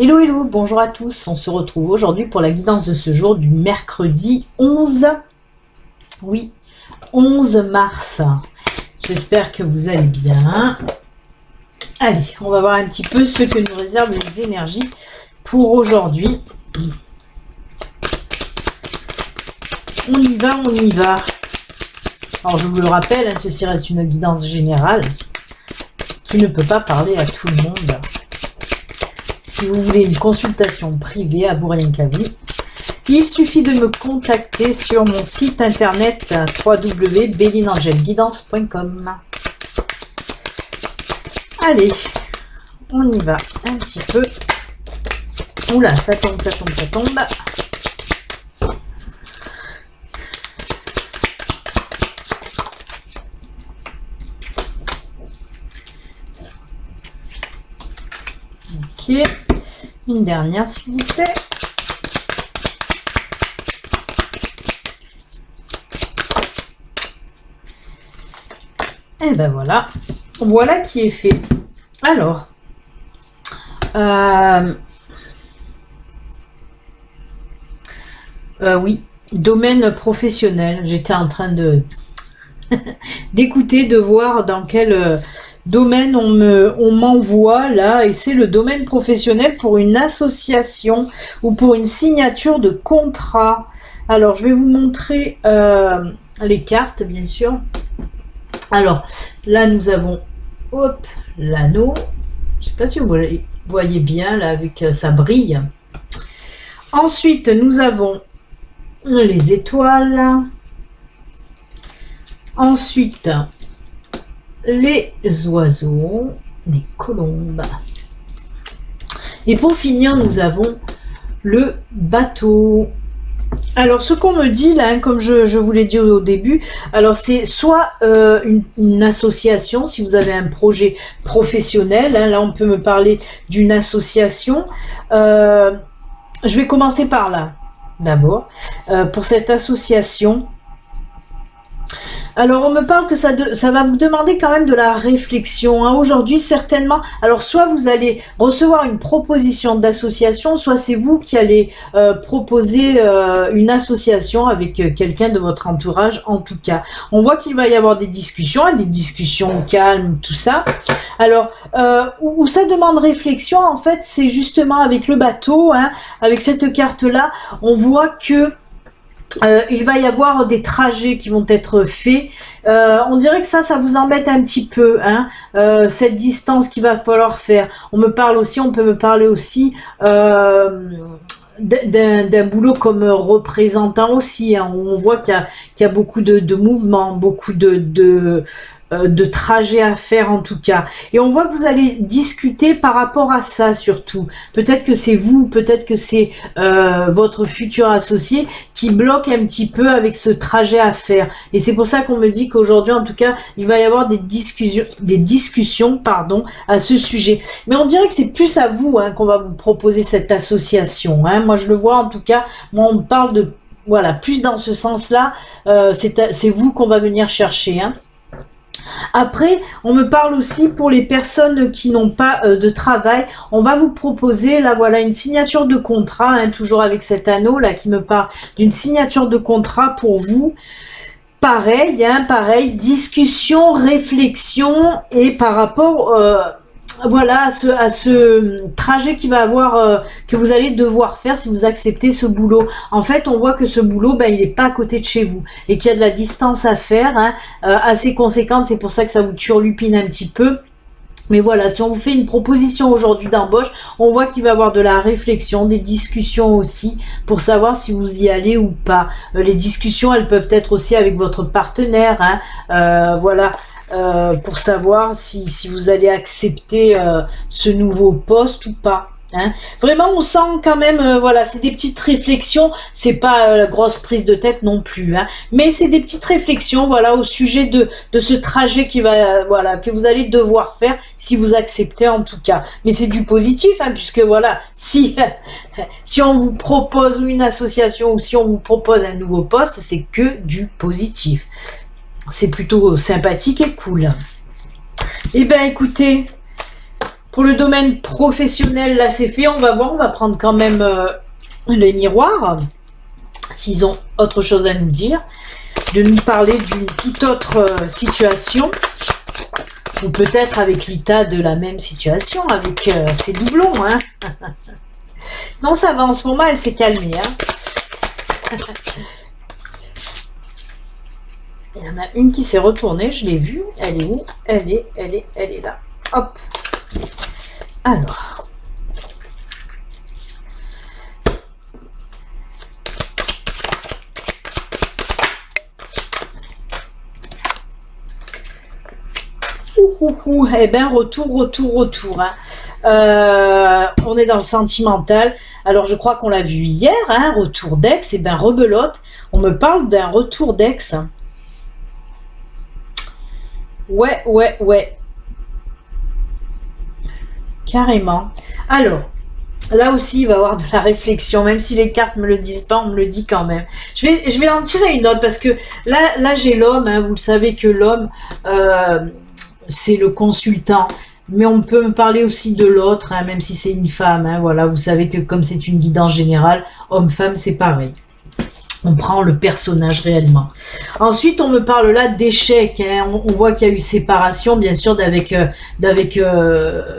Hello, hello, bonjour à tous. On se retrouve aujourd'hui pour la guidance de ce jour du mercredi 11, oui, 11 mars. J'espère que vous allez bien. Allez, on va voir un petit peu ce que nous réservent les énergies pour aujourd'hui. On y va, on y va. Alors, je vous le rappelle, hein, ceci reste une guidance générale qui ne peut pas parler à tout le monde. Si vous voulez une consultation privée, à vous rien qu'à vous, il suffit de me contacter sur mon site internet www.belinangelguidance.com. Allez, on y va un petit peu. Oula, ça tombe, ça tombe, ça tombe. Ok, une dernière s'il vous plaît. Et ben voilà, voilà qui est fait. Alors, oui, domaine professionnel. J'étais en train de d'écouter, de voir dans quel domaine on m'envoie là, et c'est le domaine professionnel pour une association ou pour une signature de contrat. Alors, je vais vous montrer les cartes, bien sûr. Alors, là, nous avons, hop, l'anneau. Je ne sais pas si vous voyez bien, là, avec sa brille. Ensuite, nous avons les étoiles. Ensuite, les oiseaux, les colombes. Et pour finir, nous avons le bateau. Alors, ce qu'on me dit là, hein, comme je vous l'ai dit au début, alors c'est soit une association, si vous avez un projet professionnel, hein, là on peut me parler d'une association. Je vais commencer par là, d'abord, pour cette association. Alors, on me parle que ça va vous demander quand même de la réflexion, hein, aujourd'hui, certainement. Alors, soit vous allez recevoir une proposition d'association, soit c'est vous qui allez proposer une association avec quelqu'un de votre entourage, en tout cas. On voit qu'il va y avoir des discussions calmes, tout ça. Alors, où ça demande réflexion, en fait, c'est justement avec le bateau, hein, avec cette carte-là, on voit que il va y avoir des trajets qui vont être faits. On dirait que ça vous embête un petit peu, hein, cette distance qu'il va falloir faire. On peut me parler aussi d'un boulot comme représentant aussi, hein, où on voit qu'il y a beaucoup de mouvements, beaucoup de trajets à faire en tout cas. Et on voit que vous allez discuter par rapport à ça surtout. Peut-être que c'est vous, peut-être que c'est votre futur associé qui bloque un petit peu avec ce trajet à faire. Et c'est pour ça qu'on me dit qu'aujourd'hui, en tout cas, il va y avoir des discussions, à ce sujet. Mais on dirait que c'est plus à vous, hein, qu'on va vous proposer cette association, hein. Moi, je le vois en tout cas. Moi, on me parle de, voilà, plus dans ce sens-là. C'est vous qu'on va venir chercher, hein. Après, on me parle aussi pour les personnes qui n'ont pas de travail. On va vous proposer, là voilà, une signature de contrat, hein, toujours avec cet anneau là qui me parle d'une signature de contrat pour vous. Pareil, hein, pareil, discussion, réflexion, et par rapport voilà, à ce trajet qu'il va avoir, que vous allez devoir faire si vous acceptez ce boulot. En fait, on voit que ce boulot, il n'est pas à côté de chez vous et qu'il y a de la distance à faire, hein, assez conséquente. C'est pour ça que ça vous turlupine un petit peu. Mais voilà, si on vous fait une proposition aujourd'hui d'embauche, on voit qu'il va y avoir de la réflexion, des discussions aussi, pour savoir si vous y allez ou pas. Les discussions, elles peuvent être aussi avec votre partenaire, hein, voilà. Pour savoir si vous allez accepter ce nouveau poste ou pas, hein. Vraiment, on sent quand même, voilà, c'est des petites réflexions, c'est pas la grosse prise de tête non plus, hein, mais c'est des petites réflexions, voilà, au sujet de ce trajet qui va, voilà, que vous allez devoir faire si vous acceptez en tout cas. Mais c'est du positif, hein, puisque voilà, si on vous propose une association ou si on vous propose un nouveau poste, c'est que du positif. C'est plutôt sympathique et cool. Eh bien, écoutez, Pour le domaine professionnel, là c'est fait, on va voir, on va prendre quand même les miroirs, s'ils ont autre chose à nous dire, de nous parler d'une toute autre situation, ou peut-être avec l'état de la même situation, avec ses doublons. Hein. Non, ça va, en ce moment, elle s'est calmée. Hein. Il y en a une qui s'est retournée, je l'ai vue. Elle est où? Elle est là. Hop. Alors. Eh bien, retour. Hein. On est dans le sentimental. Alors, je crois qu'on l'a vu hier, hein, retour d'ex. Eh bien, rebelote. On me parle d'un retour d'ex. Ouais. Carrément. Alors, là aussi, il va y avoir de la réflexion. Même si les cartes me le disent pas, on me le dit quand même. Je vais en tirer une autre parce que là j'ai l'homme. Hein, vous le savez que l'homme... c'est le consultant, mais on peut me parler aussi de l'autre, hein, même si c'est une femme. Hein, voilà, vous savez que comme c'est une guidance générale, homme-femme, c'est pareil. On prend le personnage réellement. Ensuite, on me parle là d'échec. Hein, on voit qu'il y a eu séparation, bien sûr, d'avec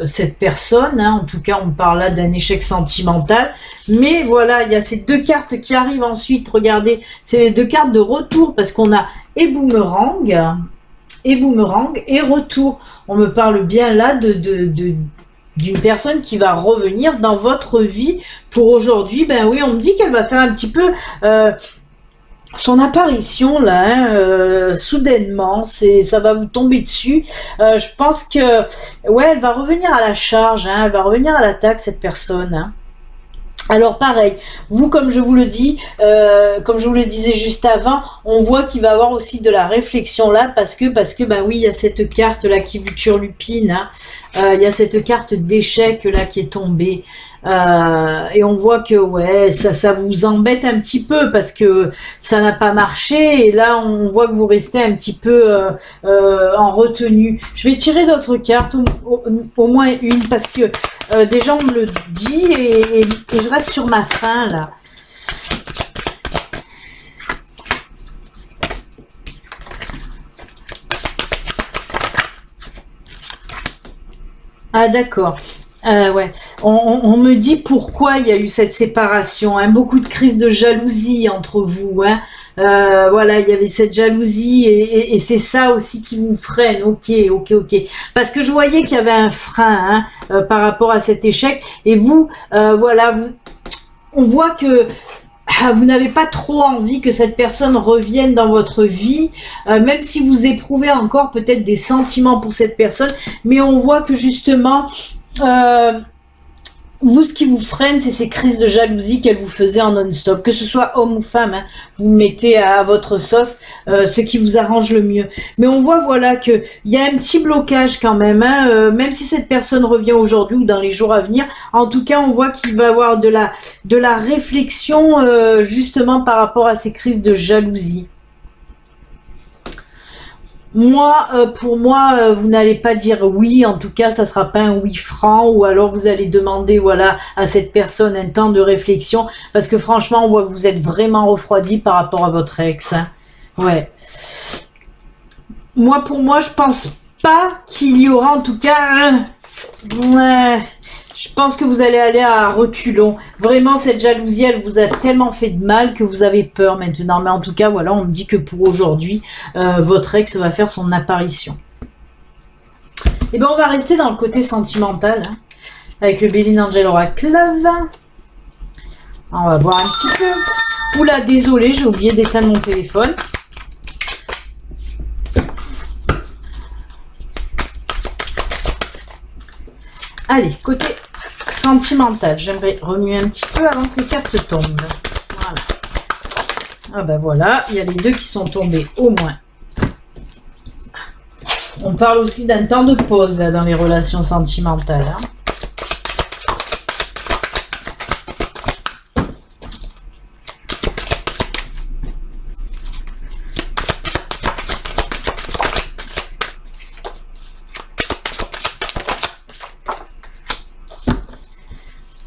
cette personne. Hein, en tout cas, on parle là d'un échec sentimental. Mais voilà, il y a ces deux cartes qui arrivent ensuite. Regardez, c'est les deux cartes de retour parce qu'on a et boomerang et retour. On me parle bien là d'une personne qui va revenir dans votre vie pour aujourd'hui. Ben oui, on me dit qu'elle va faire un petit peu son apparition là, hein, soudainement. Ça va vous tomber dessus. Je pense que ouais, elle va revenir à la charge. Hein, elle va revenir à l'attaque, cette personne. Hein. Alors pareil, vous comme je vous le dis, comme je vous le disais juste avant, on voit qu'il va y avoir aussi de la réflexion là parce que ben oui, il y a cette carte là qui vous turlupine, hein, il y a cette carte d'échec là qui est tombée. Et on voit que ouais, ça vous embête un petit peu parce que ça n'a pas marché et là on voit que vous restez un petit peu en retenue. Je vais tirer d'autres cartes, au moins une parce que déjà on me le dit et je reste sur ma faim là. Ah d'accord. Ouais, on me dit pourquoi il y a eu cette séparation, hein, beaucoup de crises de jalousie entre vous, hein. Voilà, il y avait cette jalousie et c'est ça aussi qui vous freine. Ok, parce que je voyais qu'il y avait un frein, hein, par rapport à cet échec et vous, voilà, on voit que vous n'avez pas trop envie que cette personne revienne dans votre vie, même si vous éprouvez encore peut-être des sentiments pour cette personne, mais on voit que justement vous, ce qui vous freine, c'est ces crises de jalousie qu'elle vous faisait en non-stop. Que ce soit homme ou femme, hein, vous mettez à votre sauce ce qui vous arrange le mieux. Mais on voit, voilà, qu'il y a un petit blocage quand même. Hein, même si cette personne revient aujourd'hui ou dans les jours à venir, en tout cas, on voit qu'il va y avoir de la réflexion justement par rapport à ces crises de jalousie. Moi, pour moi, vous n'allez pas dire oui, en tout cas, ça sera pas un oui franc, ou alors vous allez demander, voilà, à cette personne un temps de réflexion, parce que franchement, on voit que vous êtes vraiment refroidi par rapport à votre ex. Hein. Ouais. Moi, pour moi, je pense pas qu'il y aura, en tout cas, ouais, je pense que vous allez aller à reculons. Vraiment, cette jalousie, elle vous a tellement fait de mal que vous avez peur maintenant. Mais en tout cas, voilà, on me dit que pour aujourd'hui, votre ex va faire son apparition. Et bien, on va rester dans le côté sentimental, hein, avec le Béline Angel Oracle Love. On va voir un petit peu. Oula, désolé, j'ai oublié d'éteindre mon téléphone. Allez, côté sentimental, j'aimerais remuer un petit peu avant que les cartes tombent. Voilà. Ah ben voilà, il y a les deux qui sont tombés au moins. On parle aussi d'un temps de pause là, dans les relations sentimentales. Hein.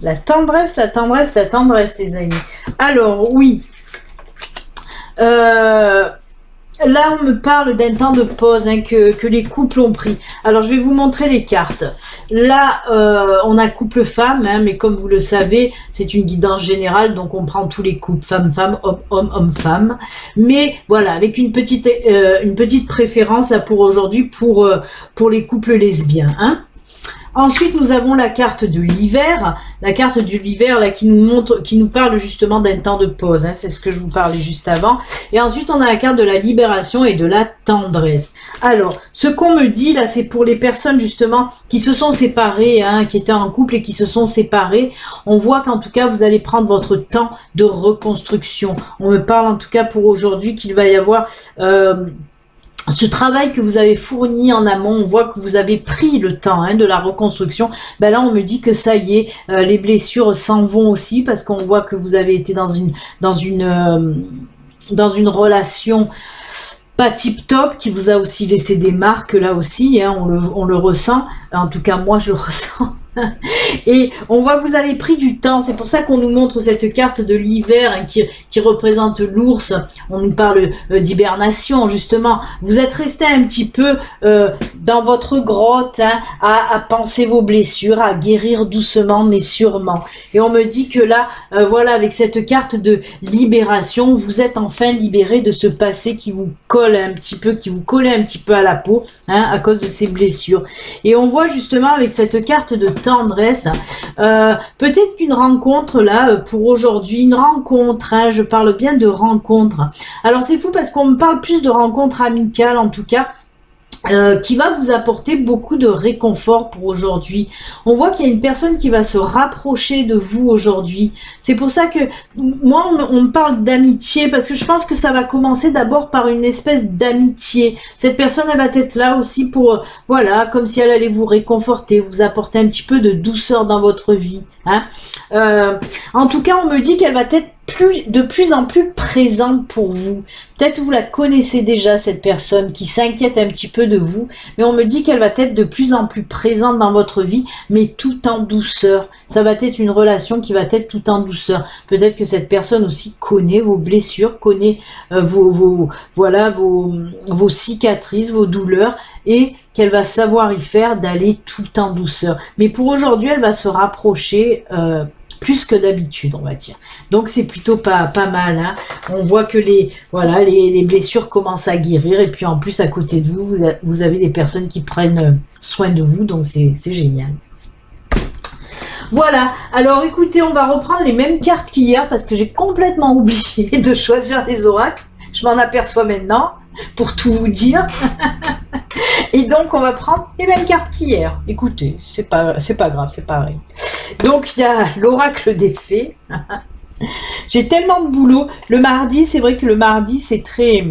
La tendresse, la tendresse, la tendresse, les amis. Alors, oui. Là, on me parle d'un temps de pause hein, que les couples ont pris. Alors, je vais vous montrer les cartes. Là, on a couple femme, hein, mais comme vous le savez, c'est une guidance générale, donc on prend tous les couples, femme-femme, homme-homme, homme-femme. Mais voilà, avec une petite préférence là pour aujourd'hui pour les couples lesbiens. Hein. Ensuite, nous avons la carte de l'hiver. La carte de l'hiver là qui nous parle justement d'un temps de pause. Hein, c'est ce que je vous parlais juste avant. Et ensuite, on a la carte de la libération et de la tendresse. Alors, ce qu'on me dit là, c'est pour les personnes justement qui se sont séparées, hein, qui étaient en couple et qui se sont séparées. On voit qu'en tout cas, vous allez prendre votre temps de reconstruction. On me parle en tout cas pour aujourd'hui qu'il va y avoir... ce travail que vous avez fourni en amont, on voit que vous avez pris le temps hein, de la reconstruction. Ben là, on me dit que ça y est, les blessures s'en vont aussi parce qu'on voit que vous avez été dans une relation pas tip top qui vous a aussi laissé des marques là aussi. Hein, on le ressent. En tout cas, moi, je le ressens. Et on voit que vous avez pris du temps, c'est pour ça qu'on nous montre cette carte de l'hiver hein, qui représente l'ours. On nous parle d'hibernation justement. Vous êtes resté un petit peu dans votre grotte hein, à penser vos blessures, à guérir doucement mais sûrement. Et on me dit que là, voilà, avec cette carte de libération, vous êtes enfin libéré de ce passé qui vous colle un petit peu, qui vous collait un petit peu à la peau hein, à cause de ces blessures. Et on voit justement avec cette carte de tendresse, peut-être qu'une rencontre là pour aujourd'hui, une rencontre, hein, je parle bien de rencontre. Alors c'est fou parce qu'on me parle plus de rencontres amicales en tout cas. Qui va vous apporter beaucoup de réconfort pour aujourd'hui. On voit qu'il y a une personne qui va se rapprocher de vous aujourd'hui. C'est pour ça que moi, on me parle d'amitié parce que je pense que ça va commencer d'abord par une espèce d'amitié. Cette personne, elle va être là aussi pour, voilà, comme si elle allait vous réconforter, vous apporter un petit peu de douceur dans votre vie. Hein. En tout cas, on me dit qu'elle va être de plus en plus présente pour vous. Peut-être vous la connaissez déjà, cette personne qui s'inquiète un petit peu de vous, mais on me dit qu'elle va être de plus en plus présente dans votre vie, mais tout en douceur. Ça va être une relation qui va être tout en douceur. Peut-être que cette personne aussi connaît vos blessures, connaît vos cicatrices, vos douleurs, et qu'elle va savoir y faire d'aller tout en douceur. Mais pour aujourd'hui, elle va se rapprocher plus que d'habitude, on va dire. Donc c'est plutôt pas mal. Hein. On voit que les blessures commencent à guérir et puis en plus à côté de vous, vous avez des personnes qui prennent soin de vous, donc c'est génial. Voilà, alors écoutez, on va reprendre les mêmes cartes qu'hier parce que j'ai complètement oublié de choisir les oracles. Je m'en aperçois maintenant, pour tout vous dire. Et donc on va prendre les mêmes cartes qu'hier. Écoutez, c'est pas grave, c'est pareil. Donc il y a l'oracle des fées. J'ai tellement de boulot. Le mardi, c'est vrai que le mardi, c'est très...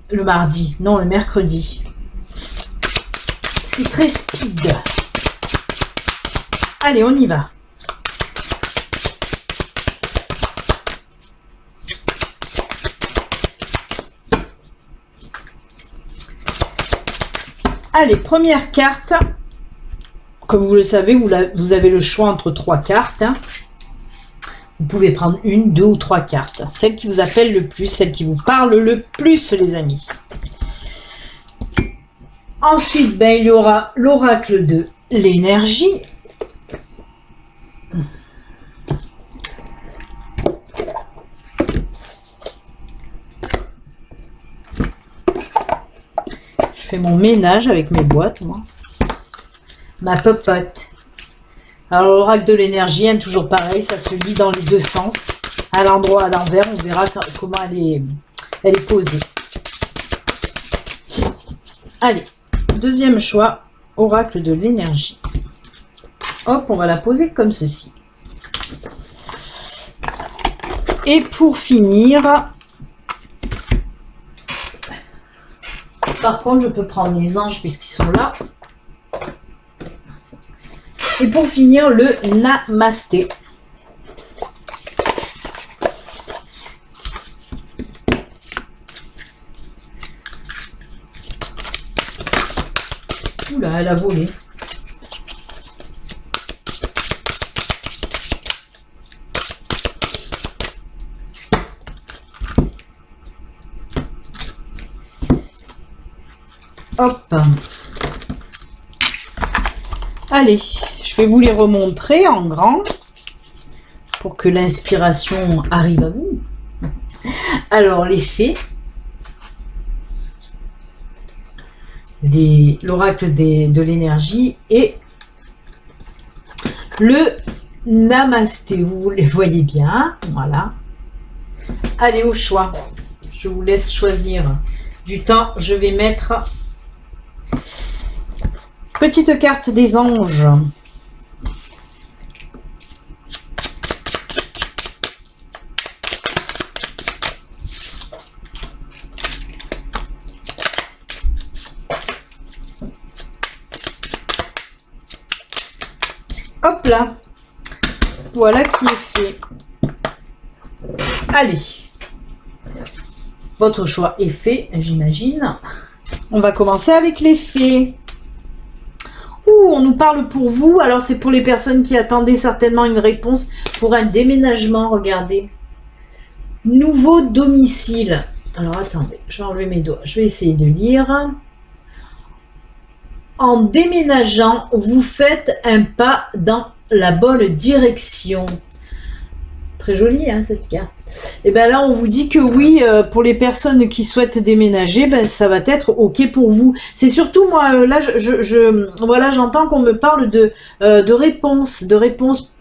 Le mardi, non, le mercredi. C'est très speed. Allez, on y va. Allez, première carte. Comme vous le savez, vous avez le choix entre 3 cartes. Hein. Vous pouvez prendre 1, 2 ou 3 cartes. Celle qui vous appelle le plus, celle qui vous parle le plus, les amis. Ensuite, il y aura l'oracle de l'énergie. Je fais mon ménage avec mes boîtes, moi. Ma popote. Alors, l'oracle de l'énergie, hein, toujours pareil, ça se lit dans les deux sens. À l'endroit, à l'envers, on verra comment elle est posée. Allez, deuxième choix, oracle de l'énergie. Hop, on va la poser comme ceci. Et pour finir... Par contre, je peux prendre les anges puisqu'ils sont là. Et pour finir, le Namasté. Oula, elle a volé. Hop. Allez, je vais vous les remontrer en grand pour que l'inspiration arrive à vous. Alors, les fées, l'oracle de l'énergie et le namasté. Vous les voyez bien, voilà. Allez, au choix. Je vous laisse choisir du temps. Je vais mettre petite carte des anges. Hop là, voilà qui est fait. Allez, votre choix est fait, j'imagine. On va commencer avec les fées. Ouh, on nous parle pour vous. Alors, c'est pour les personnes qui attendaient certainement une réponse pour un déménagement. Regardez. Nouveau domicile. Alors, attendez, je vais enlever mes doigts. Je vais essayer de lire. En déménageant, vous faites un pas dans la bonne direction. Très jolie, hein, cette carte. Et bien là, on vous dit que oui, pour les personnes qui souhaitent déménager, ben, ça va être OK pour vous. C'est surtout, moi, là, voilà, j'entends qu'on me parle de réponses,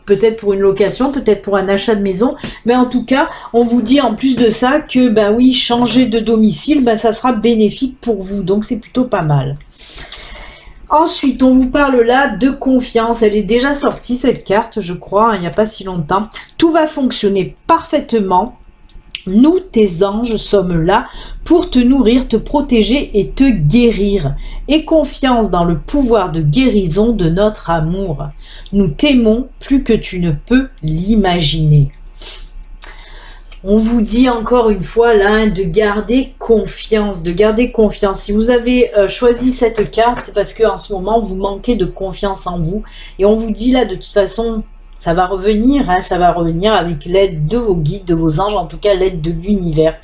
peut-être pour une location, peut-être pour un achat de maison, mais en tout cas, on vous dit en plus de ça que, ben oui, changer de domicile, ben, ça sera bénéfique pour vous, donc c'est plutôt pas mal. Ensuite, on vous parle là de confiance. Elle est déjà sortie, cette carte, je crois, il n'y a pas si longtemps. Tout va fonctionner parfaitement. Nous, tes anges, sommes là pour te nourrir, te protéger et te guérir. Aie confiance dans le pouvoir de guérison de notre amour. Nous t'aimons plus que tu ne peux l'imaginer. On vous dit encore une fois là de garder confiance, Si vous avez choisi cette carte, c'est parce qu'en ce moment vous manquez de confiance en vous. Et on vous dit là de toute façon, ça va revenir, hein, ça va revenir avec l'aide de vos guides, de vos anges, en tout cas l'aide de l'univers.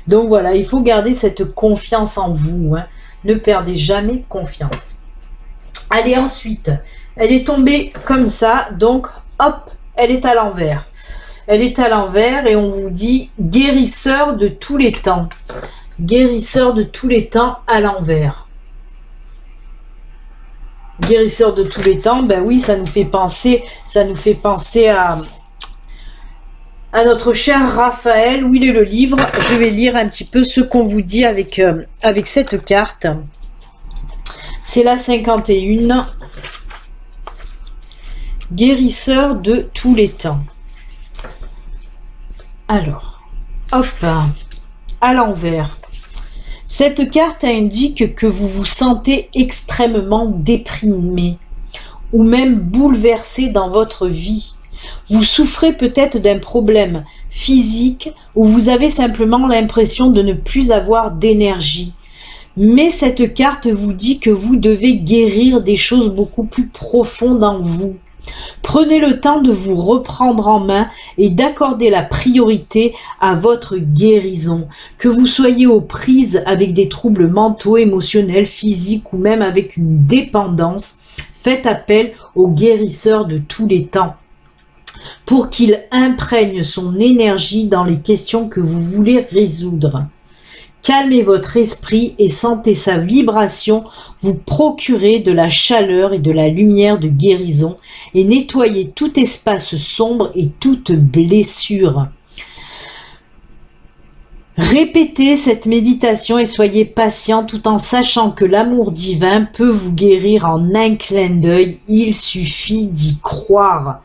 Donc voilà, il faut garder cette confiance en vous. Hein. Ne perdez jamais confiance. Allez, ensuite, elle est tombée comme ça, donc hop, elle est à l'envers. Elle est à l'envers et on vous dit guérisseur de tous les temps. Guérisseur de tous les temps à l'envers. Guérisseur de tous les temps, ben oui, ça nous fait penser à notre cher Raphaël. Où il est le livre? Je vais lire un petit peu ce qu'on vous dit avec cette carte. C'est la 51. Guérisseur de tous les temps. Alors, hop, à l'envers. Cette carte indique que vous vous sentez extrêmement déprimé ou même bouleversé dans votre vie. Vous souffrez peut-être d'un problème physique ou vous avez simplement l'impression de ne plus avoir d'énergie. Mais cette carte vous dit que vous devez guérir des choses beaucoup plus profondes en vous. Prenez le temps de vous reprendre en main et d'accorder la priorité à votre guérison. Que vous soyez aux prises avec des troubles mentaux, émotionnels, physiques ou même avec une dépendance, faites appel au guérisseur de tous les temps pour qu'il imprègne son énergie dans les questions que vous voulez résoudre. Calmez votre esprit et sentez sa vibration vous procurer de la chaleur et de la lumière de guérison et nettoyez tout espace sombre et toute blessure. Répétez cette méditation et soyez patient tout en sachant que l'amour divin peut vous guérir en un clin d'œil. Il suffit d'y croire.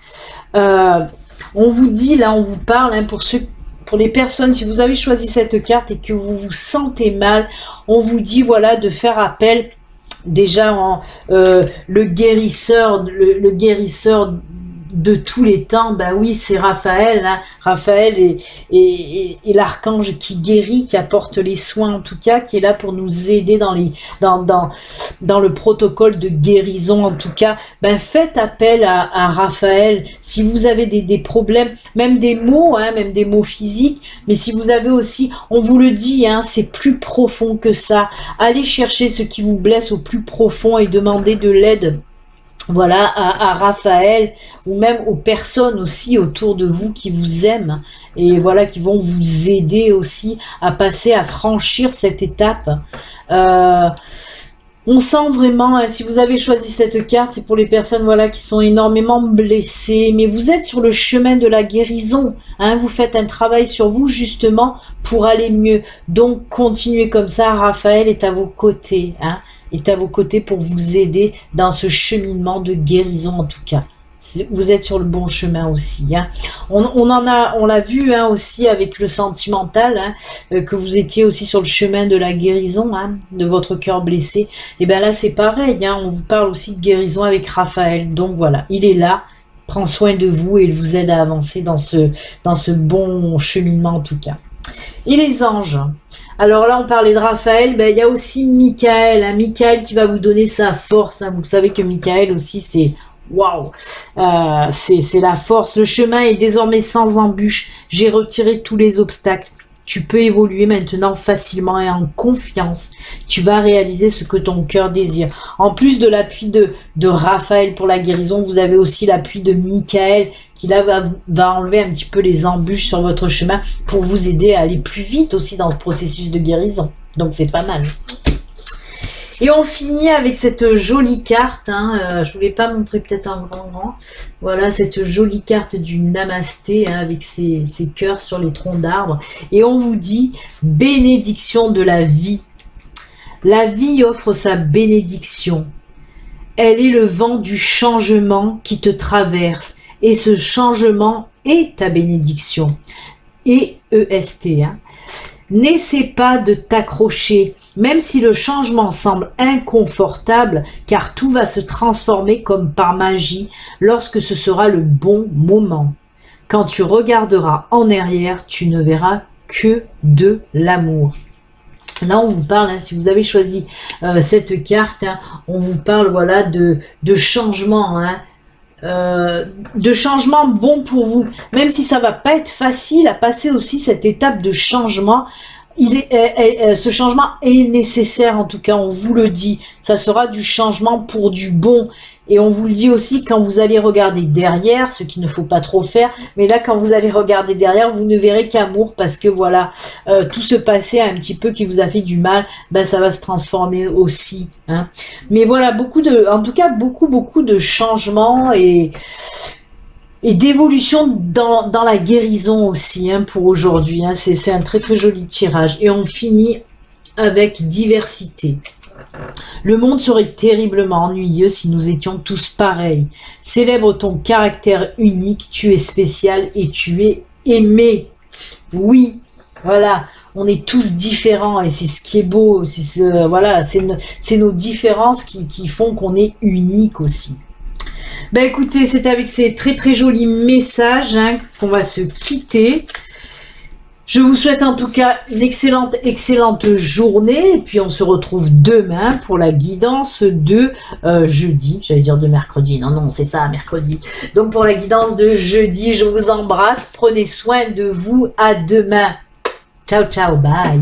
On vous dit, là on vous parle, hein, pour les personnes, si vous avez choisi cette carte et que vous vous sentez mal, on vous dit voilà de faire appel déjà le guérisseur de tous les temps, ben oui, c'est Raphaël. Hein. Raphaël est l'archange qui guérit, qui apporte les soins en tout cas, qui est là pour nous aider dans le protocole de guérison en tout cas. Ben faites appel à Raphaël si vous avez des problèmes, même des maux, hein, même des maux physiques, mais si vous avez aussi, on vous le dit, hein, c'est plus profond que ça. Allez chercher ce qui vous blesse au plus profond et demandez de l'aide. Voilà, à Raphaël, ou même aux personnes aussi autour de vous qui vous aiment, et voilà, qui vont vous aider aussi à passer, à franchir cette étape. On sent vraiment, hein, si vous avez choisi cette carte, c'est pour les personnes voilà, qui sont énormément blessées, mais vous êtes sur le chemin de la guérison, hein, vous faites un travail sur vous justement pour aller mieux. Donc continuez comme ça, Raphaël est à vos côtés, hein, est à vos côtés pour vous aider dans ce cheminement de guérison en tout cas. Vous êtes sur le bon chemin aussi. Hein. On l'a vu hein, aussi avec le sentimental, hein, que vous étiez aussi sur le chemin de la guérison, hein, de votre cœur blessé. Et bien là c'est pareil, hein, on vous parle aussi de guérison avec Raphaël. Donc voilà, il est là, prend soin de vous et il vous aide à avancer dans ce bon cheminement en tout cas. Et les anges. Alors là, on parlait de Raphaël, ben, il y a aussi Michael, hein, Michael qui va vous donner sa force. Hein. Vous savez que Michael aussi, c'est waouh, c'est la force. Le chemin est désormais sans embûche. J'ai retiré tous les obstacles. Tu peux évoluer maintenant facilement et en confiance. Tu vas réaliser ce que ton cœur désire. En plus de l'appui de Raphaël pour la guérison, vous avez aussi l'appui de Michael qui là va enlever un petit peu les embûches sur votre chemin pour vous aider à aller plus vite aussi dans ce processus de guérison. Donc c'est pas mal. Et on finit avec cette jolie carte, hein, je voulais pas montrer peut-être en grand. Voilà, cette jolie carte du Namasté hein, avec ses cœurs sur les troncs d'arbres. Et on vous dit, bénédiction de la vie. La vie offre sa bénédiction. Elle est le vent du changement qui te traverse. Et ce changement est ta bénédiction. Et E-S-T, hein. N'essaie pas de t'accrocher, même si le changement semble inconfortable, car tout va se transformer comme par magie lorsque ce sera le bon moment. Quand tu regarderas en arrière, tu ne verras que de l'amour. Là, on vous parle, hein, si vous avez choisi cette carte, hein, on vous parle voilà, de changement, hein, de changement bon pour vous, même si ça va pas être facile à passer aussi cette étape de changement. Ce changement est nécessaire, en tout cas on vous le dit, ça sera du changement pour du bon, et on vous le dit aussi quand vous allez regarder derrière, ce qu'il ne faut pas trop faire, mais là quand vous allez regarder derrière, vous ne verrez qu'amour, parce que voilà, tout ce passé un petit peu qui vous a fait du mal, ben ça va se transformer aussi, hein. Mais voilà, en tout cas beaucoup de changements et d'évolution dans la guérison aussi hein, pour aujourd'hui. Hein. C'est un très très joli tirage. Et on finit avec diversité. Le monde serait terriblement ennuyeux si nous étions tous pareils. Célèbre ton caractère unique, tu es spécial et tu es aimé. Oui, voilà, on est tous différents et c'est ce qui est beau. Voilà, c'est nos différences qui font qu'on est unique aussi. Ben écoutez, c'est avec ces très très jolis messages hein, qu'on va se quitter. Je vous souhaite en tout cas une excellente journée. Et puis on se retrouve demain pour la guidance de jeudi. J'allais dire de mercredi. Non, c'est ça, mercredi. Donc pour la guidance de jeudi, je vous embrasse. Prenez soin de vous. À demain. Ciao, ciao, bye.